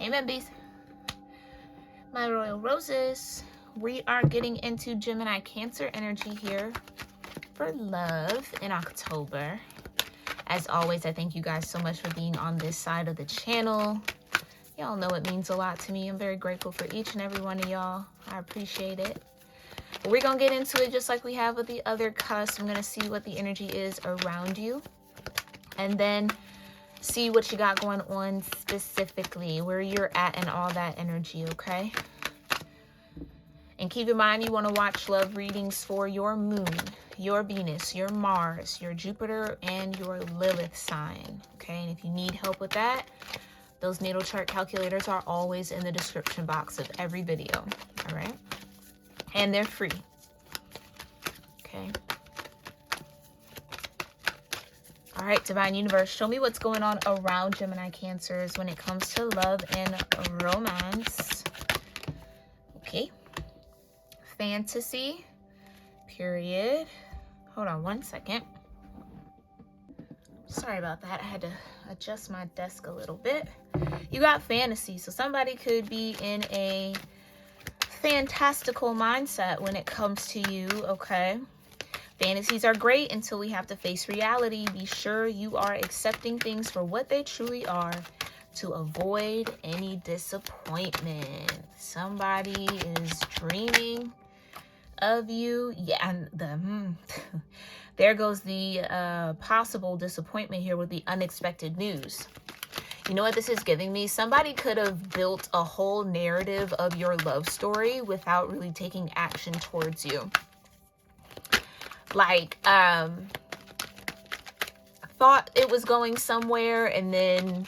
Amen, bees. My royal roses. We are getting into Gemini Cancer energy here for love in October. As always, I thank you guys so much for being on this side of the channel. Y'all know it means a lot to me. I'm very grateful for each and every one of y'all. I appreciate it. But we're going to get into it just like we have with the other cusp. I'm going to see what the energy is around you. And then see what you got going on specifically, where you're at and all that energy, okay? And keep in mind, you want to watch love readings for your moon, your Venus, your Mars, your Jupiter, and your Lilith sign, okay? And if you need help with that, those natal chart calculators are always in the description box of every video, all right? And they're free, okay? All right, Divine Universe, show me what's going on around Gemini Cancers when it comes to love and romance. Okay. Fantasy, period. Hold on one second. Sorry about that. I had to adjust my desk a little bit. You got fantasy. So somebody could be in a fantastical mindset when it comes to you, okay? Fantasies are great until we have to face reality. Be sure you are accepting things for what they truly are to avoid any disappointment. Somebody is dreaming of you. Yeah, and there goes the possible disappointment here with the unexpected news. You know what this is giving me? Somebody could have built a whole narrative of your love story without really taking action towards you. Like, thought it was going somewhere, and then,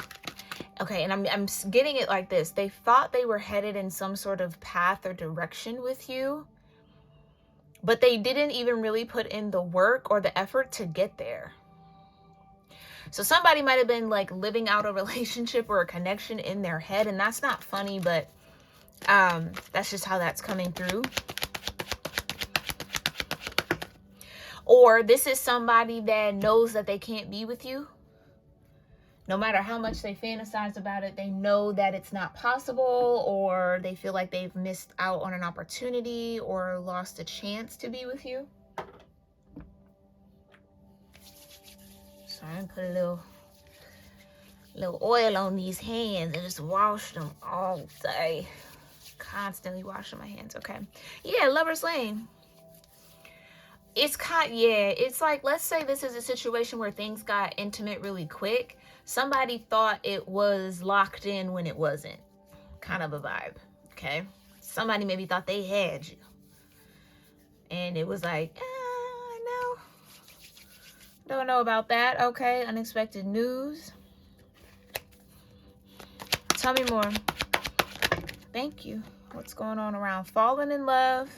okay, and I'm getting it like this. They thought they were headed in some sort of path or direction with you, but they didn't even really put in the work or the effort to get there. So somebody might have been like living out a relationship or a connection in their head, and that's not funny, but that's just how that's coming through. Or this is somebody that knows that they can't be with you. No matter how much they fantasize about it, they know that it's not possible, or they feel like they've missed out on an opportunity or lost a chance to be with you. So I'm gonna put a little oil on these hands and just wash them all day. Constantly washing my hands, okay? Yeah, Lover's Lane. It's like, let's say this is a situation where things got intimate really quick. Somebody thought it was locked in when it wasn't. Kind of a vibe, okay? Somebody maybe thought they had you. And it was like, no. Don't know about that, okay? Unexpected news. Tell me more. Thank you. What's going on around falling in love?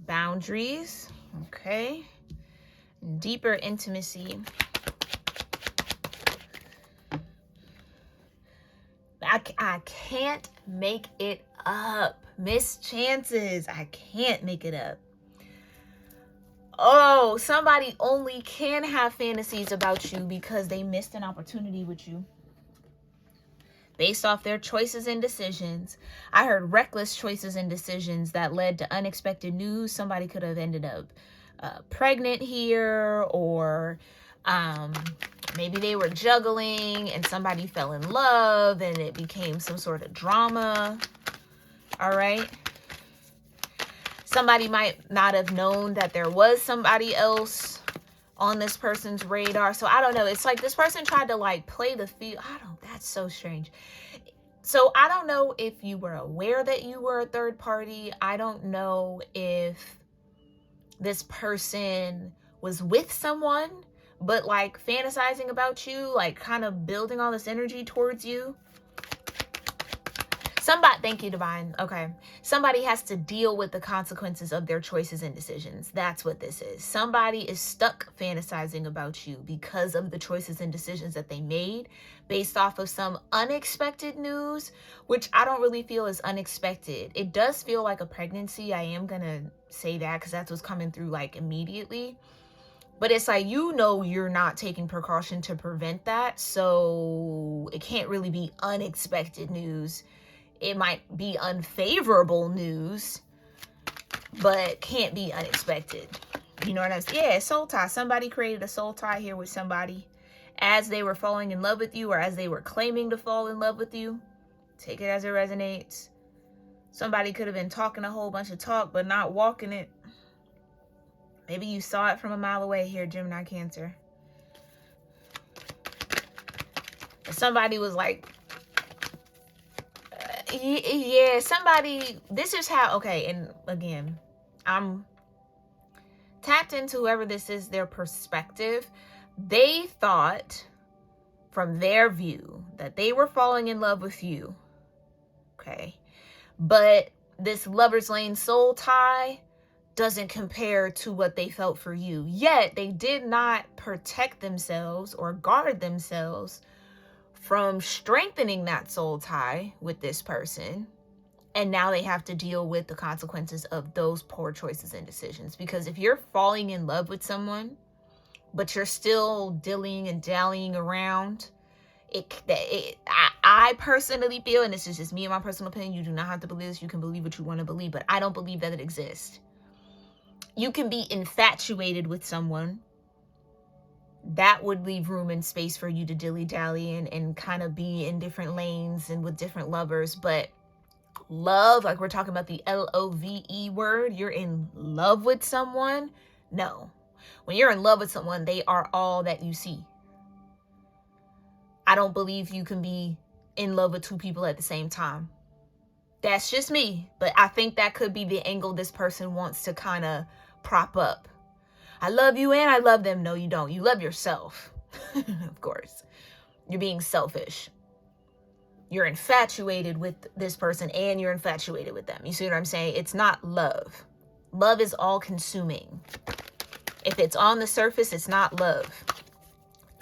Boundaries. Okay. Deeper intimacy. I can't make it up. Missed chances. I can't make it up. Oh, somebody only can have fantasies about you because they missed an opportunity with you. Based off their choices and decisions. I heard reckless choices and decisions that led to unexpected news. Somebody could have ended up pregnant here, or maybe they were juggling and somebody fell in love and it became some sort of drama. All right. Somebody might not have known that there was somebody else on this person's radar. So I don't know. It's like this person tried to like play the field. That's so strange. So I don't know if you were aware that you were a third party. I don't know if this person was with someone, but like fantasizing about you, like kind of building all this energy towards you. Thank you, Divine. Okay. Somebody has to deal with the consequences of their choices and decisions. That's what this is. Somebody is stuck fantasizing about you because of the choices and decisions that they made based off of some unexpected news, which I don't really feel is unexpected. It does feel like a pregnancy. I am going to say that because that's what's coming through like immediately. But it's like, you know, you're not taking precaution to prevent that. So it can't really be unexpected news. It might be unfavorable news, but can't be unexpected. You know what I'm saying? Yeah, soul tie. Somebody created a soul tie here with somebody as they were falling in love with you, or as they were claiming to fall in love with you. Take it as it resonates. Somebody could have been talking a whole bunch of talk, but not walking it. Maybe you saw it from a mile away here, Gemini, Cancer. Somebody was like, yeah, somebody, this is how, okay, and again, I'm tapped into whoever this is, their perspective. They thought, from their view, that they were falling in love with you, okay? But this lover's lane soul tie doesn't compare to what they felt for you. Yet they did not protect themselves or guard themselves from strengthening that soul tie with this person. And now they have to deal with the consequences of those poor choices and decisions. Because if you're falling in love with someone, but you're still dillying and dallying around, I personally feel, and this is just me and my personal opinion, you do not have to believe this, you can believe what you want to believe, but I don't believe that it exists. You can be infatuated with someone. That would leave room and space for you to dilly-dally and kind of be in different lanes and with different lovers. But love, like we're talking about the L-O-V-E word, you're in love with someone? No. When you're in love with someone, they are all that you see. I don't believe you can be in love with two people at the same time. That's just me. But I think that could be the angle this person wants to kind of prop up. I love you and I love them. No, you don't. You love yourself. Of course. You're being selfish. You're infatuated with this person and you're infatuated with them. You see what I'm saying? It's not love. Love is all consuming. If it's on the surface, it's not love.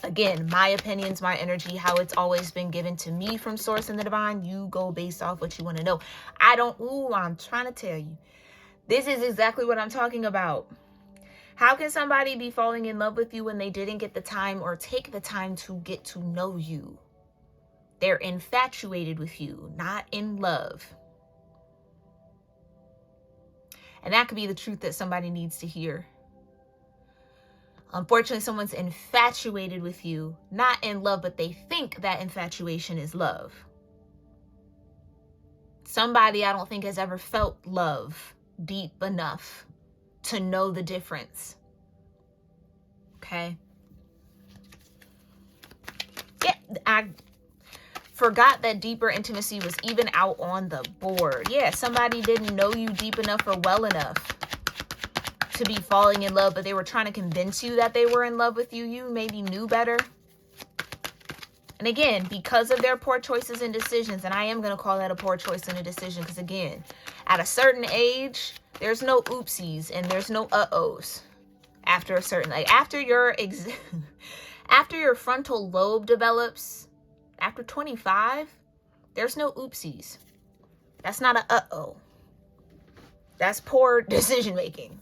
Again, my opinions, my energy, how it's always been given to me from source and the divine. You go based off what you want to know. I'm trying to tell you. This is exactly what I'm talking about. How can somebody be falling in love with you when they didn't get the time or take the time to get to know you? They're infatuated with you, not in love. And that could be the truth that somebody needs to hear. Unfortunately, someone's infatuated with you, not in love, but they think that infatuation is love. Somebody I don't think has ever felt love deep enough to know the difference. Okay? Yeah, I forgot that deeper intimacy was even out on the board. Yeah, somebody didn't know you deep enough or well enough to be falling in love, but they were trying to convince you that they were in love with you. You maybe knew better. And again, because of their poor choices and decisions, and I am going to call that a poor choice and a decision, because again, at a certain age, there's no oopsies and there's no uh-ohs. After a certain, like after your frontal lobe develops, after 25, there's no oopsies. That's not a uh-oh. That's poor decision making.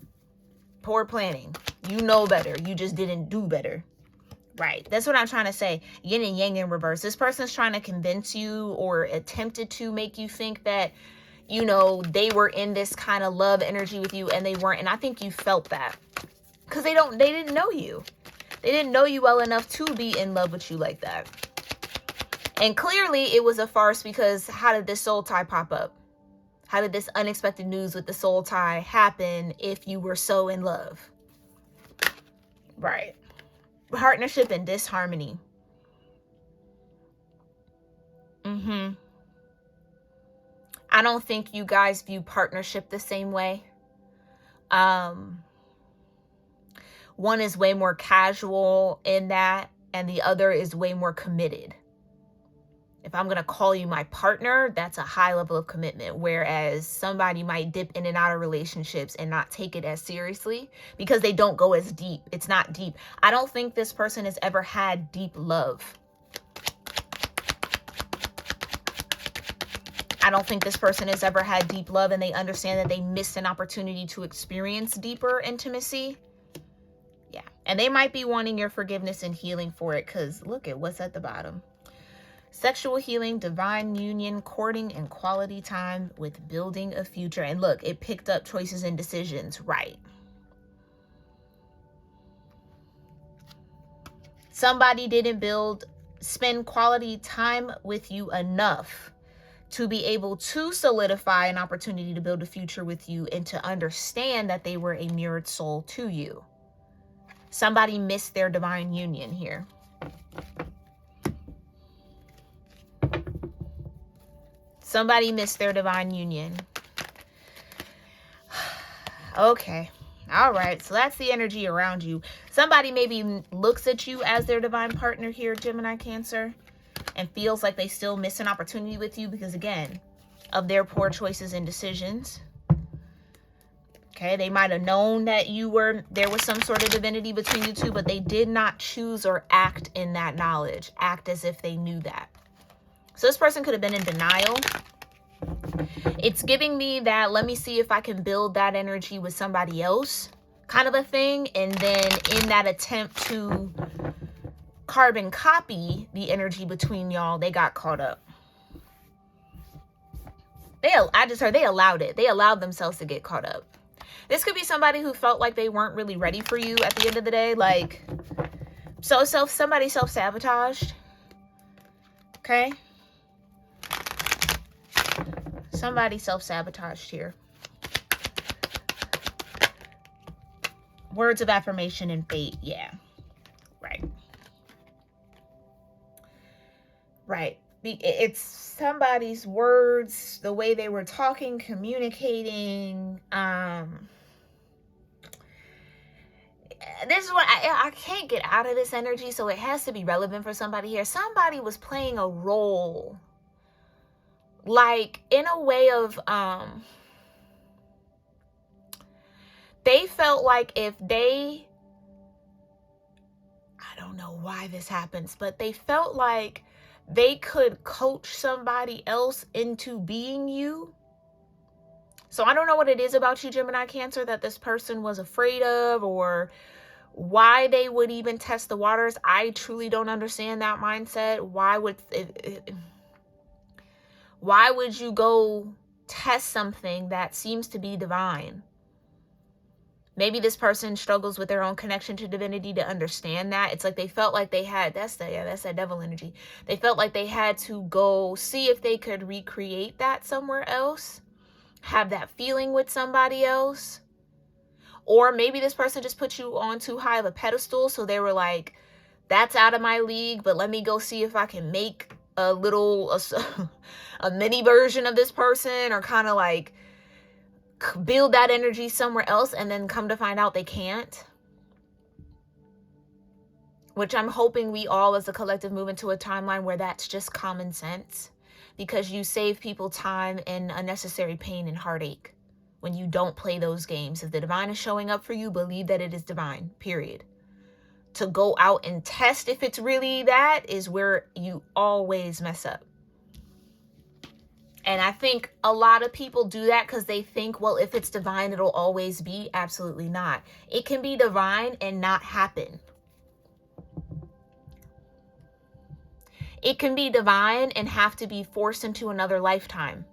Poor planning. You know better. You just didn't do better. Right. That's what I'm trying to say. Yin and yang in reverse. This person's trying to convince you or attempted to make you think that, you know, they were in this kind of love energy with you and they weren't. And I think you felt that because they didn't know you. They didn't know you well enough to be in love with you like that. And clearly it was a farce, because how did this soul tie pop up? How did this unexpected news with the soul tie happen if you were so in love? Right. Partnership and disharmony. I don't think you guys view partnership the same way. One is way more casual in that, and the other is way more committed. If I'm going to call you my partner, that's a high level of commitment. Whereas somebody might dip in and out of relationships and not take it as seriously because they don't go as deep. It's not deep. I don't think this person has ever had deep love. I don't think this person has ever had deep love, and they understand that they missed an opportunity to experience deeper intimacy. Yeah. And And they might be wanting your forgiveness and healing for it, because look at what's at the bottom. Sexual healing, divine union, courting, and quality time with building a future. And look, it picked up choices and decisions, right? Somebody didn't spend quality time with you enough to be able to solidify an opportunity to build a future with you and to understand that they were a mirrored soul to you. Somebody missed their divine union here. Somebody missed their divine union. Okay. All right. So that's the energy around you. Somebody maybe looks at you as their divine partner here, Gemini, Cancer, and feels like they still miss an opportunity with you because, again, of their poor choices and decisions. Okay. They might have known that there was some sort of divinity between you two, but they did not choose or act in that knowledge. Act as if they knew that. So this person could have been in denial. It's giving me that, let me see if I can build that energy with somebody else kind of a thing. And then in that attempt to carbon copy the energy between y'all, they got caught up. I just heard they allowed it. They allowed themselves to get caught up. This could be somebody who felt like they weren't really ready for you at the end of the day. Like, somebody self-sabotaged. Okay. Somebody self-sabotaged here. Words of affirmation and fate. Yeah. Right. Right. It's somebody's words, the way they were talking, communicating. This is what I can't get out of this energy, so it has to be relevant for somebody here. Somebody was playing a role, like in a way of they felt like if they, I don't know why this happens, but they felt like they could coach somebody else into being you. So I don't know what it is about you, Gemini, Cancer, that this person was afraid of, or why they would even test the waters. I truly don't understand that mindset. Why would you go test something that seems to be divine? Maybe this person struggles with their own connection to divinity to understand that. It's like they felt like they had, that's that devil energy. They felt like they had to go see if they could recreate that somewhere else, have that feeling with somebody else. Or maybe this person just put you on too high of a pedestal, so they were like, that's out of my league, but let me go see if I can make a mini version of this person, or kind of like build that energy somewhere else, and then come to find out they can't. Which I'm hoping we all as a collective move into a timeline where that's just common sense, because you save people time and unnecessary pain and heartache when you don't play those games. If the divine is showing up for you, believe that it is divine, period. To go out and test if it's really that is where you always mess up. And I think a lot of people do that because they think, well, if it's divine, it'll always be. Absolutely not. It can be divine and not happen. It can be divine and have to be forced into another lifetime,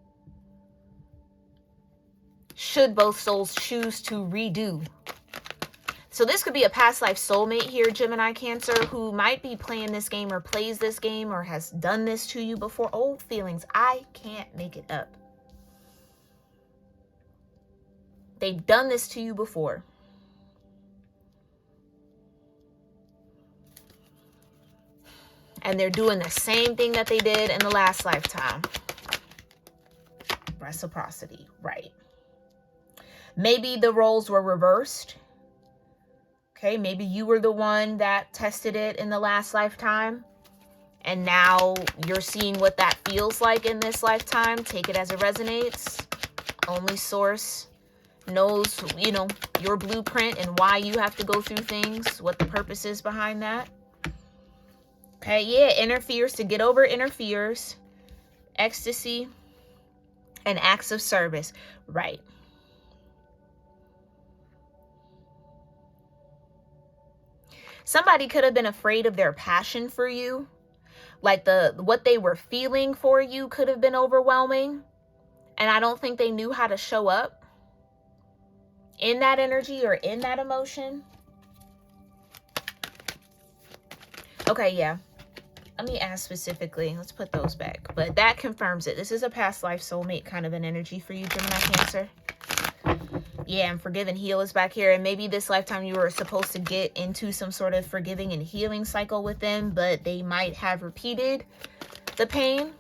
should both souls choose to redo. So this could be a past life soulmate here, Gemini, Cancer, who might be playing this game or plays this game or has done this to you before. Old feelings. I can't make it up. They've done this to you before. And they're doing the same thing that they did in the last lifetime. Reciprocity, right. Maybe the roles were reversed. Okay, maybe you were the one that tested it in the last lifetime, and now you're seeing what that feels like in this lifetime. Take it as it resonates. Only source knows, your blueprint and why you have to go through things, what the purpose is behind that. Okay, yeah, interferes, to get over interferes, ecstasy, and acts of service. Right. Somebody could have been afraid of their passion for you. Like what they were feeling for you could have been overwhelming. And I don't think they knew how to show up in that energy or in that emotion. Okay, yeah. Let me ask specifically. Let's put those back. But that confirms it. This is a past life soulmate kind of an energy for you, Gemini, Cancer. Yeah, and forgive and heal is back here. And maybe this lifetime you were supposed to get into some sort of forgiving and healing cycle with them, but they might have repeated the pain,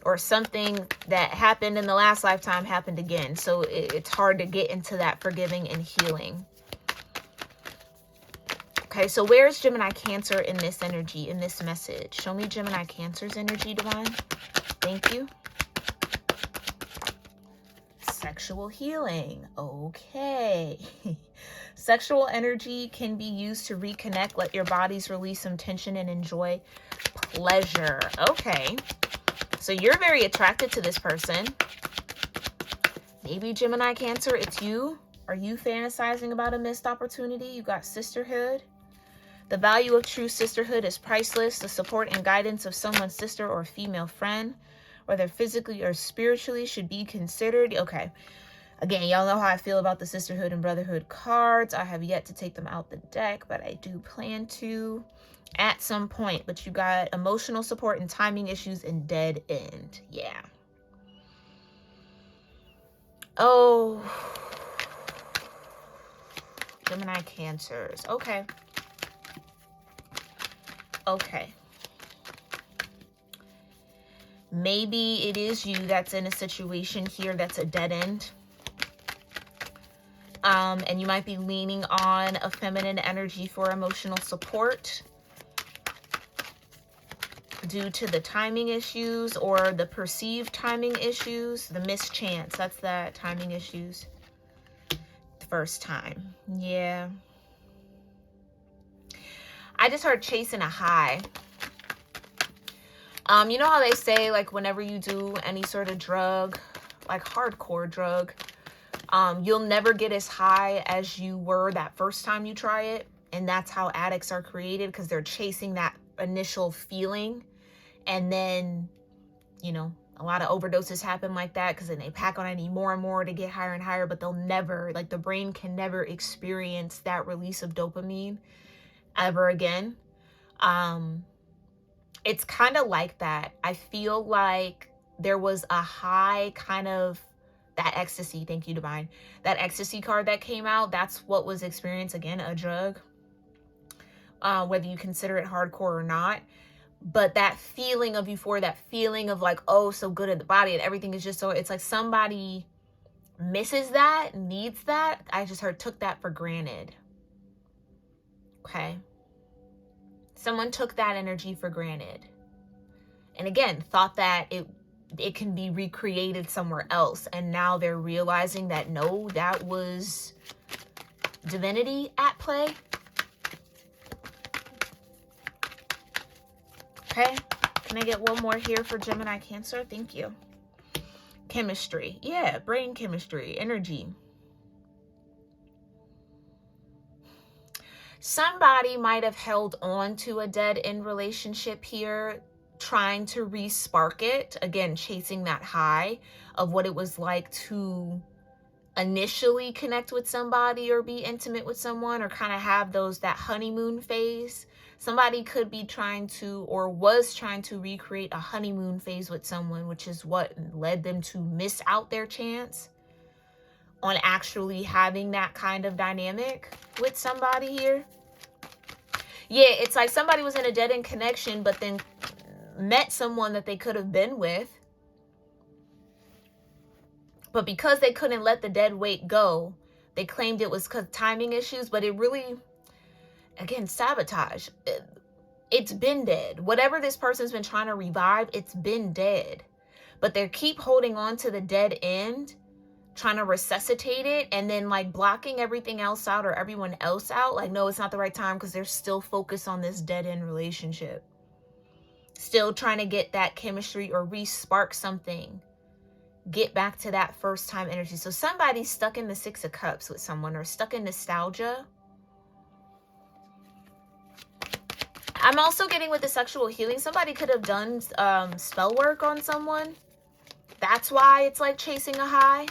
or something that happened in the last lifetime happened again. So it's hard to get into that forgiving and healing. Okay, so where's Gemini Cancer in this energy, in this message? Show me Gemini Cancer's energy, Divine. Thank you. Sexual healing. Okay. Sexual energy can be used to reconnect, let your bodies release some tension and enjoy pleasure. Okay. So you're very attracted to this person. Maybe Gemini Cancer, it's you. Are you fantasizing about a missed opportunity? You got sisterhood. The value of true sisterhood is priceless. The support and guidance of someone's sister or female friend, whether physically or spiritually, should be considered. Okay. Again, y'all know how I feel about the sisterhood and brotherhood cards. I have yet to take them out the deck, but I do plan to at some point. But you got emotional support and timing issues and dead end. Yeah. Oh. Gemini Cancers. Okay. Okay. Maybe it is you that's in a situation here that's a dead end. And you might be leaning on a feminine energy for emotional support due to the timing issues or the perceived timing issues, the mischance. That's the timing issues. The first time. Yeah. I just heard chasing a high. You know how they say, like, whenever you do any sort of drug, like hardcore drug, you'll never get as high as you were that first time you try it. And that's how addicts are created, because they're chasing that initial feeling. And then, you know, a lot of overdoses happen like that, because then they pack on any more and more to get higher and higher, but they'll never, like, the brain can never experience that release of dopamine ever again. It's kind of like that. I feel like there was a high kind of that ecstasy. Thank you, Divine. That ecstasy card that came out, that's what was experienced. Again, a drug, whether you consider it hardcore or not. But that feeling of euphoria, that feeling of like, oh, so good in the body and everything is just so, it's like somebody misses that, needs that. I just heard took that for granted. Okay. Someone took that energy for granted. And again, thought that it can be recreated somewhere else. And now they're realizing that no, that was divinity at play. Okay. Can I get one more here for Gemini Cancer? Thank you. Chemistry. Yeah, brain chemistry, energy. Somebody might have held on to a dead-end relationship here, trying to re-spark it. Again, chasing that high of what it was like to initially connect with somebody or be intimate with someone, or kind of have that honeymoon phase. Somebody could be trying to, or was trying to, recreate a honeymoon phase with someone, which is what led them to miss out their chance on actually having that kind of dynamic with somebody here. Yeah, it's like somebody was in a dead-end connection, but then met someone that they could have been with. But because they couldn't let the dead weight go, they claimed it was because timing issues, but it really, again, sabotage. It's been dead. Whatever this person's been trying to revive, it's been dead. But they keep holding on to the dead end, trying to resuscitate it, and then like blocking everything else out or everyone else out. Like, no, it's not the right time, because they're still focused on this dead end relationship. Still trying to get that chemistry or re-spark something. Get back to that first time energy. So somebody's stuck in the Six of Cups with someone, or stuck in nostalgia. I'm also getting with the sexual healing. Somebody could have done spell work on someone. That's why it's like chasing a high.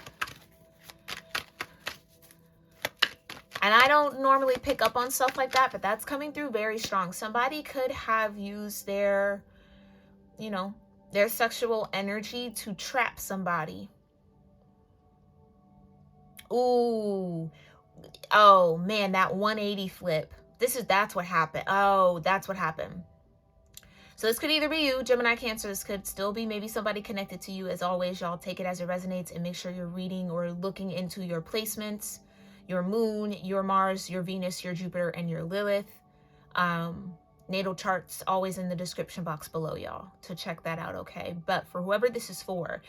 And I don't normally pick up on stuff like that, but that's coming through very strong. Somebody could have used their, you know, their sexual energy to trap somebody. Ooh. Oh, man, that 180 flip. That's what happened. Oh, that's what happened. So this could either be you, Gemini, Cancer. This could still be maybe somebody connected to you. As always, y'all take it as it resonates and make sure you're reading or looking into your placements, your moon, your Mars, your Venus, your Jupiter, and your Lilith. Natal charts always in the description box below, y'all, to check that out, okay? But for whoever this is for,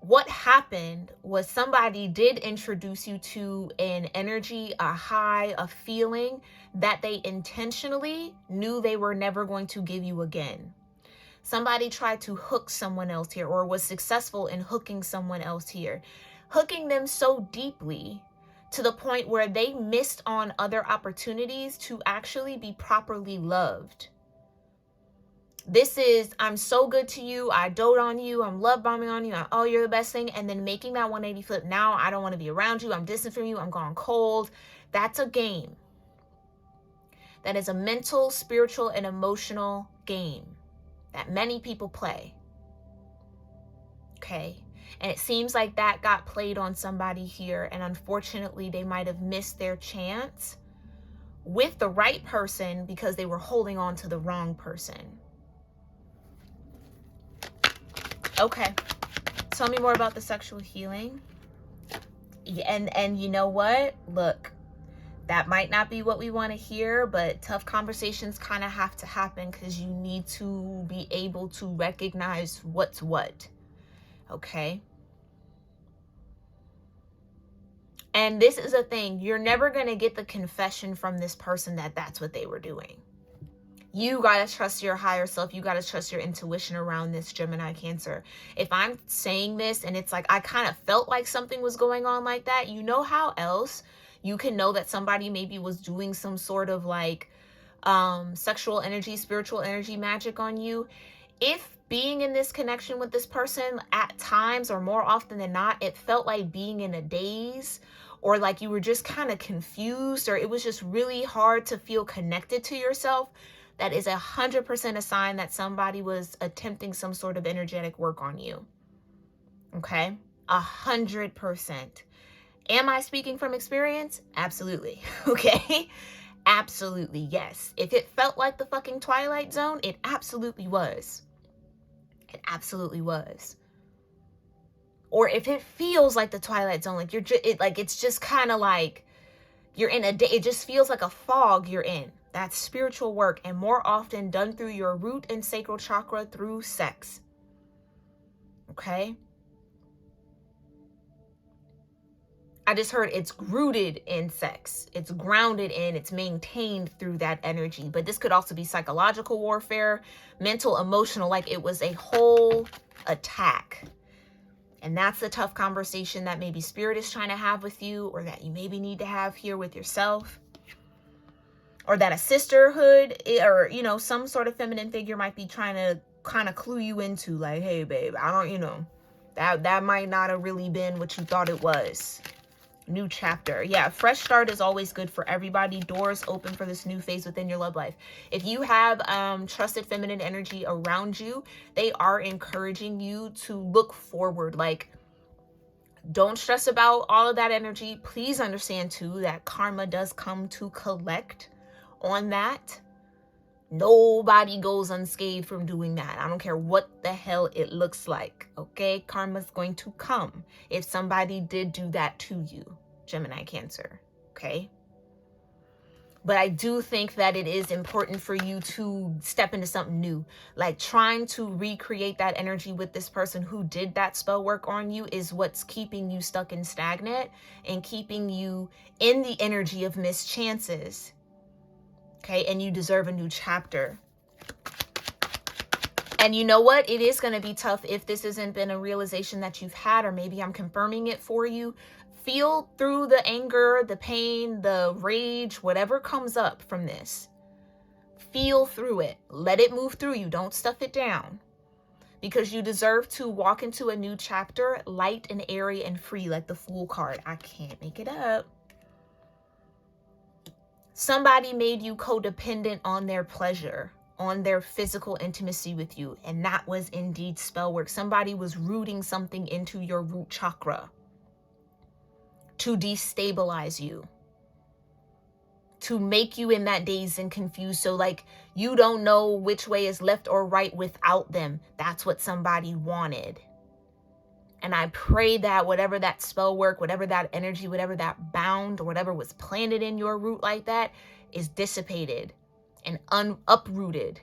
what happened was somebody did introduce you to an energy, a high, a feeling that they intentionally knew they were never going to give you again. Somebody tried to hook someone else here, or was successful in hooking someone else here, hooking them so deeply to the point where they missed on other opportunities to actually be properly loved. This is, I'm so good to you, I dote on you, I'm love bombing on you, oh, you're the best thing, and then making that 180 flip. Now I don't want to be around you, I'm distant from you, I'm gone cold. That's a game. That is a mental, spiritual, and emotional game that many people play. Okay? And it seems like that got played on somebody here, and unfortunately they might have missed their chance with the right person because they were holding on to the wrong person. Okay, tell me more about the sexual healing. And you know what? Look, that might not be what we want to hear, but tough conversations kind of have to happen because you need to be able to recognize what's what. Okay? And this is a thing. You're never going to get the confession from this person that that's what they were doing. You got to trust your higher self. You got to trust your intuition around this, Gemini, Cancer. If I'm saying this and it's like I kind of felt like something was going on like that, you know how else you can know that somebody maybe was doing some sort of like sexual energy, spiritual energy magic on you? If being in this connection with this person at times, or more often than not, it felt like being in a daze, or like you were just kind of confused, or it was just really hard to feel connected to yourself, that is 100% a sign that somebody was attempting some sort of energetic work on you. Okay? 100%. Am I speaking from experience? Absolutely. Okay? Absolutely, yes. If it felt like the fucking Twilight Zone, it absolutely was. It absolutely was. Or if it feels like the Twilight Zone, like you're just, it's just kind of like you're in a day, it just feels like a fog you're in. That's spiritual work, and more often done through your root and sacral chakra through sex. Okay? I just heard it's rooted in sex. It's grounded in, it's maintained through that energy. But this could also be psychological warfare, mental, emotional, like it was a whole attack. And that's the tough conversation that maybe spirit is trying to have with you, or that you maybe need to have here with yourself. Or that a sisterhood, or, you know, some sort of feminine figure might be trying to kind of clue you into, like, hey, babe, I don't, you know, that might not have really been what you thought it was. New chapter. Yeah, fresh start is always good for everybody. Doors open for this new phase within your love life. If you have trusted feminine energy around you, they are encouraging you to look forward. Like, don't stress about all of that energy. Please understand too that karma does come to collect on that. Nobody goes unscathed from doing that. I don't care what the hell it looks like. Okay? Karma's going to come if somebody did do that to you, Gemini, Cancer. Okay? But I do think that it is important for you to step into something new. Like trying to recreate that energy with this person who did that spell work on you is what's keeping you stuck and stagnant and keeping you in the energy of missed chances. Okay, and you deserve a new chapter. And you know what? It is going to be tough if this hasn't been a realization that you've had, or maybe I'm confirming it for you. Feel through the anger, the pain, the rage, whatever comes up from this. Feel through it. Let it move through you. Don't stuff it down. Because you deserve to walk into a new chapter light and airy and free, like the Fool card. I can't make it up. Somebody made you codependent on their pleasure, on their physical intimacy with you. And that was indeed spell work. Somebody was rooting something into your root chakra to destabilize you, to make you in that dazed and confused. So like you don't know which way is left or right without them. That's what somebody wanted. And I pray that whatever that spell work, whatever that energy, whatever that bound, or whatever was planted in your root like that is dissipated and uprooted,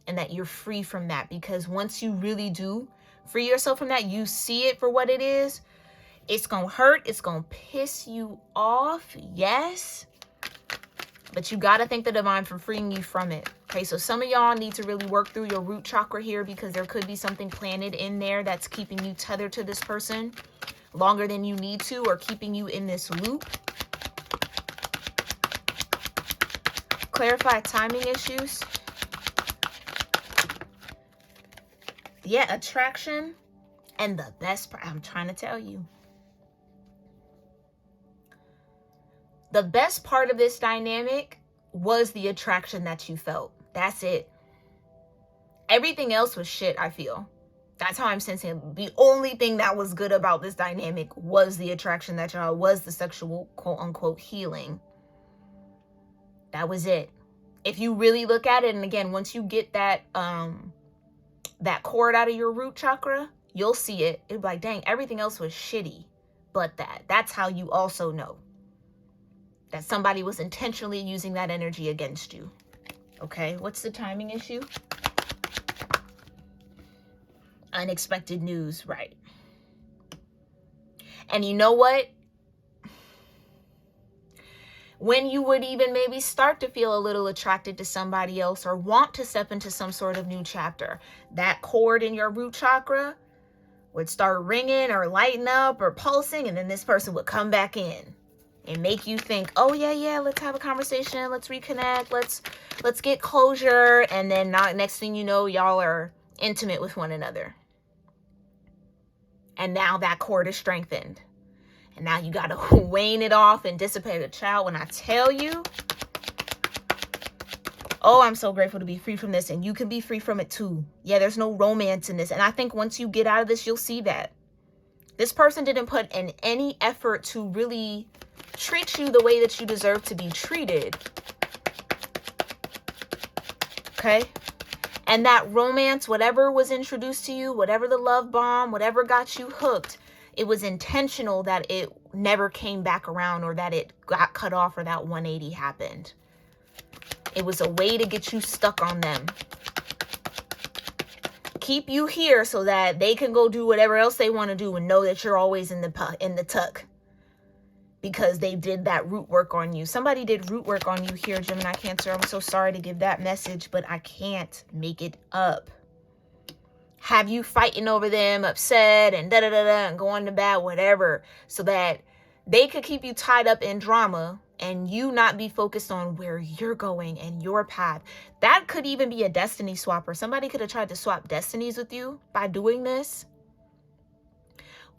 and that you're free from that. Because once you really do free yourself from that, you see it for what it is. It's going to hurt. It's going to piss you off. Yes. But you got to thank the divine for freeing you from it. Okay, so some of y'all need to really work through your root chakra here, because there could be something planted in there that's keeping you tethered to this person longer than you need to, or keeping you in this loop. Clarify timing issues. Yeah, attraction. And the best part, I'm trying to tell you. The best part of this dynamic was the attraction that you felt. That's it. Everything else was shit, I feel. That's how I'm sensing it. The only thing that was good about this dynamic was the attraction that y'all, was the sexual quote unquote healing. That was it. If you really look at it, and again, once you get that that cord out of your root chakra, you'll see it. It'll be like, dang, everything else was shitty. But that's how you also know that somebody was intentionally using that energy against you. Okay, what's the timing issue? Unexpected news, right? And you know what? When you would even maybe start to feel a little attracted to somebody else, or want to step into some sort of new chapter, that cord in your root chakra would start ringing or lighting up or pulsing, and then this person would come back in and make you think, oh yeah, let's have a conversation, let's reconnect, let's get closure. And then next thing you know, y'all are intimate with one another. And now that cord is strengthened. And now you got to wane it off and dissipate it. Child, when I tell you, oh, I'm so grateful to be free from this. And you can be free from it too. Yeah, there's no romance in this. And I think once you get out of this, you'll see that. This person didn't put in any effort to really treat you the way that you deserve to be treated. Okay? And that romance, whatever was introduced to you, whatever the love bomb, whatever got you hooked, it was intentional that it never came back around, or that it got cut off, or that 180 happened. It was a way to get you stuck on them. Keep you here so that they can go do whatever else they want to do, and know that you're always in the tuck. Because they did that root work on you. Somebody did root work on you here, Gemini, Cancer. I'm so sorry to give that message, but I can't make it up. Have you fighting over them, upset, and da-da-da-da, and going to bat, whatever, so that they could keep you tied up in drama and you not be focused on where you're going and your path. That could even be a destiny swapper. Somebody could have tried to swap destinies with you by doing this.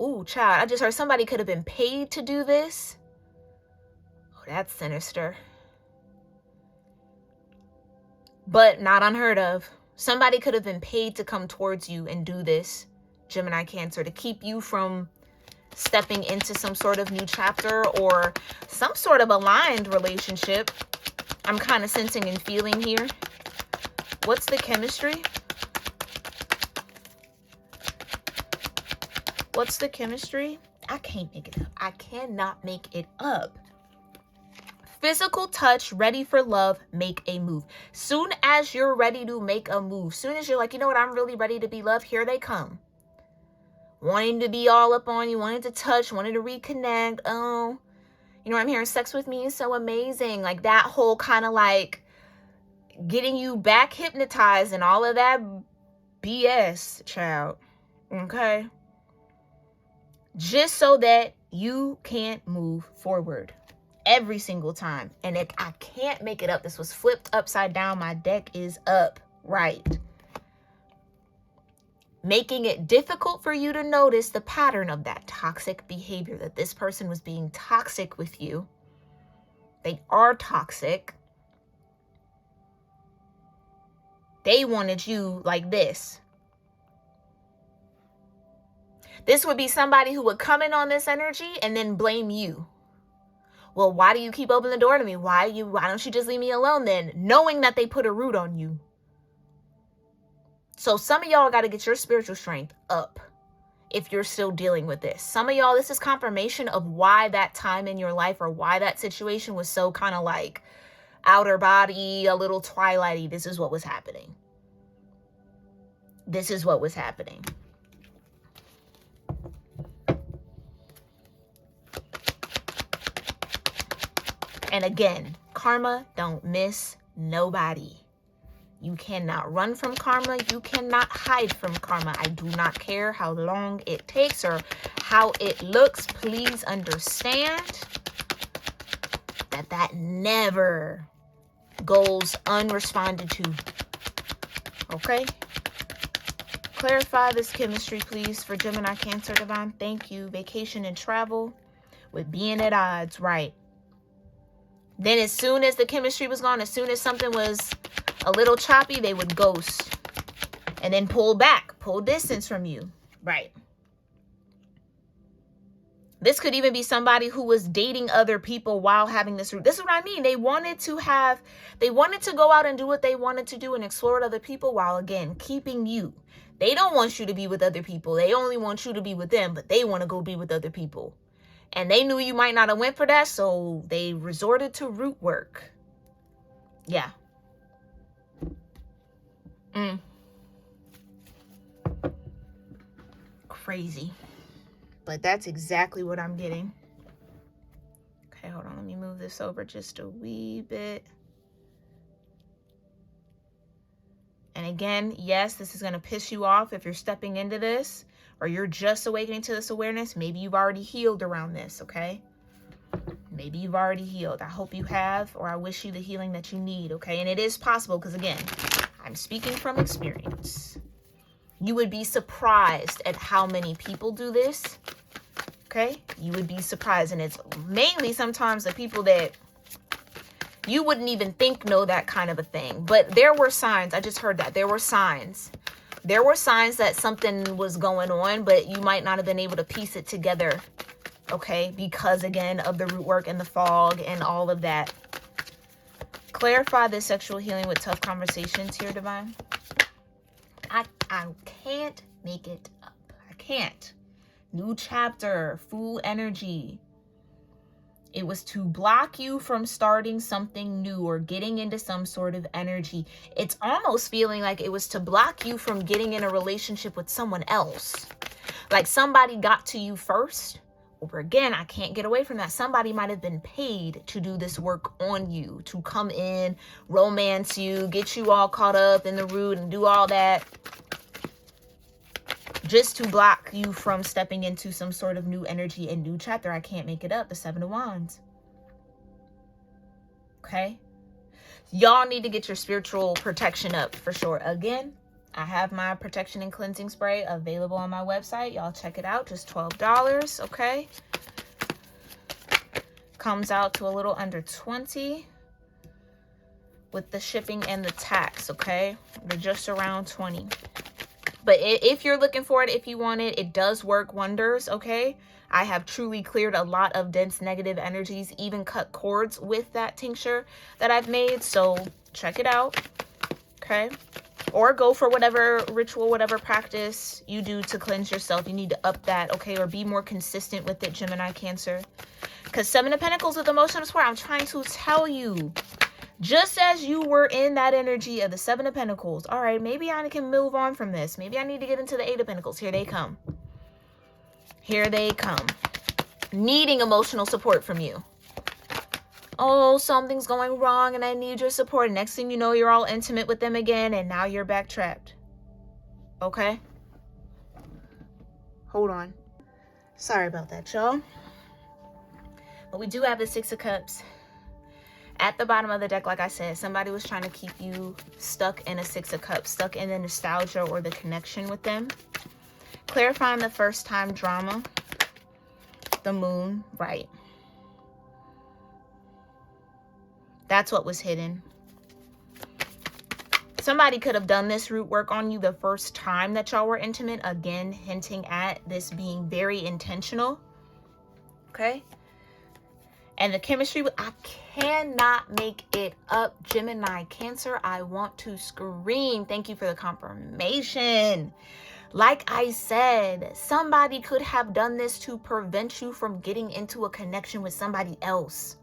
Ooh, child, I just heard somebody could have been paid to do this. Oh, that's sinister. But not unheard of. Somebody could have been paid to come towards you and do this, Gemini, Cancer, to keep you from stepping into some sort of new chapter or some sort of aligned relationship. I'm kind of sensing and feeling here. What's the chemistry? What's the chemistry? I can't make it up. I cannot make it up. Physical touch, ready for love, make a move. Soon as you're ready to make a move, soon as you're like, you know what, I'm really ready to be loved, here they come. Wanting to be all up on you, wanting to touch, wanting to reconnect. Oh, you know what I'm hearing? Sex with me is so amazing. Like that whole kind of like getting you back hypnotized and all of that BS, child. Okay? Just so that you can't move forward. every single time. And I can't make it up. This was flipped upside down. My deck is upright. Making it difficult for you to notice the pattern of that toxic behavior, that this person was being toxic with you. They are toxic. They wanted you like this. This would be somebody who would come in on this energy and then blame you. Well, why do you keep opening the door to me? Why don't you just leave me alone then? Knowing that they put a root on you. So some of y'all got to get your spiritual strength up if you're still dealing with this. Some of y'all, this is confirmation of why that time in your life or why that situation was so kind of like outer body, a little twilighty. This is what was happening. This is what was happening. And again, karma don't miss nobody. You cannot run from karma. You cannot hide from karma. I do not care how long it takes or how it looks. Please understand that never goes unresponded to. Okay? Clarify this chemistry, please, for Gemini, Cancer, Divine. Thank you. Vacation and travel with being at odds. Right. Then as soon as the chemistry was gone, as soon as something was a little choppy, they would ghost and then pull back, pull distance from you. Right. This could even be somebody who was dating other people while having this root. This is what I mean. They wanted to go out and do what they wanted to do and explore with other people while, again, keeping you. They don't want you to be with other people. They only want you to be with them, but they want to go be with other people. And they knew you might not have went for that, so they resorted to root work. Yeah. Crazy. But that's exactly what I'm getting. Okay, hold on. Let me move this over just a wee bit. And again, yes, this is going to piss you off if you're stepping into this or you're just awakening to this awareness. Maybe you've already healed around this, okay? Maybe you've already healed. I hope you have, or I wish you the healing that you need, okay? And it is possible because, again, I'm speaking from experience. You would be surprised at how many people do this, okay? You would be surprised. And it's mainly sometimes the people that you wouldn't even think know that kind of a thing. But there were signs. I just heard that. There were signs. There were signs that something was going on, but you might not have been able to piece it together, okay? Because, again, of the root work and the fog and all of that. Clarify this sexual healing with tough conversations here, Divine. I can't make it up. I can't. New chapter, Fool energy. It was to block you from starting something new or getting into some sort of energy. It's almost feeling like it was to block you from getting in a relationship with someone else. Like somebody got to you first. Or again, I can't get away from that. Somebody might have been paid to do this work on you, to come in, romance you, get you all caught up in the root and do all that. Just to block you from stepping into some sort of new energy and new chapter. I can't make it up. The 7 of Wands. Okay? Y'all need to get your spiritual protection up for sure. Again, I have my protection and cleansing spray available on my website. Y'all check it out. Just $12. Okay? Comes out to a little under $20 with the shipping and the tax. Okay? They're just around $20. But if you're looking for it, if you want it, it does work wonders, okay? I have truly cleared a lot of dense negative energies, even cut cords with that tincture that I've made. So check it out, okay? Or go for whatever ritual, whatever practice you do to cleanse yourself. You need to up that, okay? Or be more consistent with it, Gemini, Cancer. Because 7 of Pentacles with emotional support, I'm trying to tell you. Just as you were in that energy of the 7 of Pentacles. All right, maybe I can move on from this. Maybe I need to get into the 8 of Pentacles. Here they come. Here they come. Needing emotional support from you. Oh, something's going wrong and I need your support. Next thing you know, you're all intimate with them again and now you're back trapped. Okay? Hold on. Sorry about that, y'all. But we do have the Six of Cups. At the bottom of the deck, like I said, somebody was trying to keep you stuck in a Six of Cups, stuck in the nostalgia or the connection with them. Clarifying the first time drama. The Moon, right. That's what was hidden. Somebody could have done this root work on you the first time that y'all were intimate. Again, hinting at this being very intentional. Okay? And the chemistry, I cannot make it up. Gemini, Cancer, I want to scream. Thank you for the confirmation. Like I said, somebody could have done this to prevent you from getting into a connection with somebody else.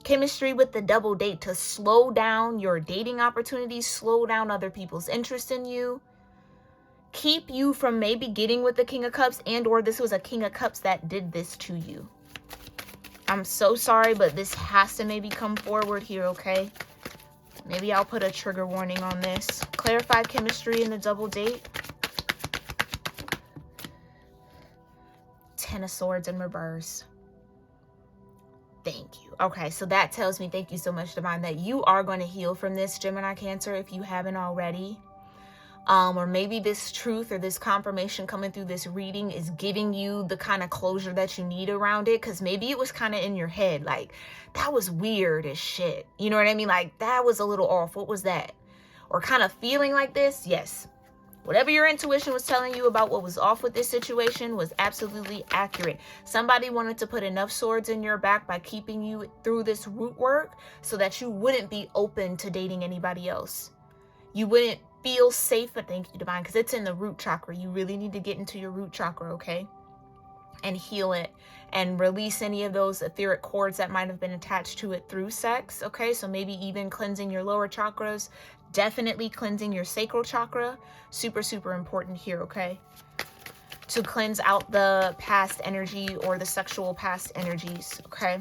Chemistry with the double date to slow down your dating opportunities, slow down other people's interest in you, keep you from maybe getting with the King of Cups, and or this was a King of Cups that did this to you. I'm so sorry, but this has to maybe come forward here, okay? Maybe I'll put a trigger warning on this. Clarified chemistry in the double date. 10 of Swords in reverse. Thank you. Okay, so that tells me, thank you so much, Divine, that you are going to heal from this, Gemini, Cancer, if you haven't already. Or maybe this truth or this confirmation coming through this reading is giving you the kind of closure that you need around it. Because maybe it was kind of in your head, like, that was weird as shit. You know what I mean? Like, that was a little off. What was that? Or kind of feeling like this? Yes. Whatever your intuition was telling you about what was off with this situation was absolutely accurate. Somebody wanted to put enough swords in your back by keeping you through this root work so that you wouldn't be open to dating anybody else. You wouldn't feel safe, but thank you, Divine, because it's in the root chakra. You really need to get into your root chakra, okay? And heal it and release any of those etheric cords that might have been attached to it through sex, okay? So maybe even cleansing your lower chakras, definitely cleansing your sacral chakra. Super, super important here, okay? To cleanse out the past energy or the sexual past energies, okay?